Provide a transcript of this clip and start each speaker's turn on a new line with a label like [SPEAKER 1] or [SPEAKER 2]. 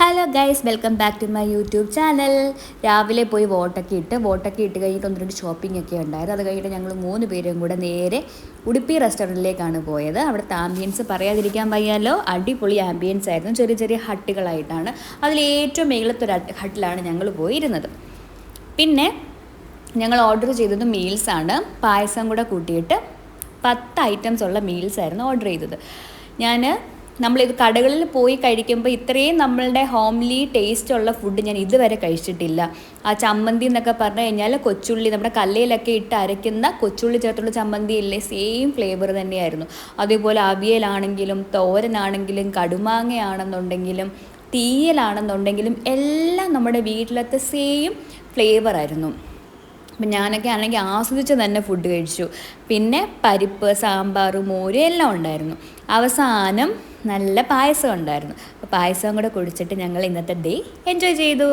[SPEAKER 1] Hello guys, welcome back to my YouTube channel. രാവിലെ പോയി വോട്ടൊക്കെ ഇട്ട് കഴിഞ്ഞിട്ട് ഒന്ന് രണ്ട് ഷോപ്പിംഗ് ഒക്കെ ഉണ്ടായിരുന്നു. അത് കഴിഞ്ഞിട്ട് ഞങ്ങൾ 3 പേരും കൂടെ നേരെ ഉടുപ്പി റെസ്റ്റോറൻറ്റിലേക്കാണ് പോയത്. അവിടുത്തെ ആംബിയൻസ് പറയാതിരിക്കാൻ വയ്യാലോ, അടിപൊളി ആംബിയൻസ് ആയിരുന്നു. ചെറിയ ചെറിയ ഹട്ടുകളായിട്ടാണ്. അതിൽ ഏറ്റവും മേളത്തൊരു ഹട്ടിലാണ് ഞങ്ങൾ പോയിരുന്നത്. പിന്നെ ഞങ്ങൾ ഓർഡർ ചെയ്തത് മീൽസാണ്. പായസം കൂടെ കൂട്ടിയിട്ട് 10 ഐറ്റംസ് ഉള്ള മീൽസായിരുന്നു ഓർഡർ ചെയ്തത്. നമ്മളിത് കടകളിൽ പോയി കഴിക്കുമ്പോൾ ഇത്രയും നമ്മളുടെ ഹോംലി ടേസ്റ്റുള്ള ഫുഡ് ഞാൻ ഇതുവരെ കഴിച്ചിട്ടില്ല. ആ ചമ്മന്തി എന്നൊക്കെ പറഞ്ഞു കഴിഞ്ഞാൽ കൊച്ചുള്ളി, നമ്മുടെ കല്ലയിലൊക്കെ ഇട്ട് അരയ്ക്കുന്ന കൊച്ചുള്ളി ചേർത്തുള്ള ചമ്മന്തി ഇല്ലേ, സെയിം ഫ്ലേവർ തന്നെയായിരുന്നു. അതേപോലെ അവിയലാണെങ്കിലും തോരനാണെങ്കിലും കടുമാങ്ങയാണെന്നുണ്ടെങ്കിലും തീയലാണെന്നുണ്ടെങ്കിലും എല്ലാം നമ്മുടെ വീട്ടിലത്തെ സെയിം ഫ്ലേവറായിരുന്നു. അപ്പം ഞാനൊക്കെ ആണെങ്കിൽ ആസ്വദിച്ച് തന്നെ ഫുഡ് കഴിച്ചു. പിന്നെ പരിപ്പ്, സാമ്പാർ, മോര് എല്ലാം ഉണ്ടായിരുന്നു. അവസാനം നല്ല പായസം ഉണ്ടായിരുന്നു. അപ്പോൾ പായസം കൂടെ കുടിച്ചിട്ട് ഞങ്ങൾ ഇന്നത്തെ ഡേ എൻജോയ് ചെയ്തു.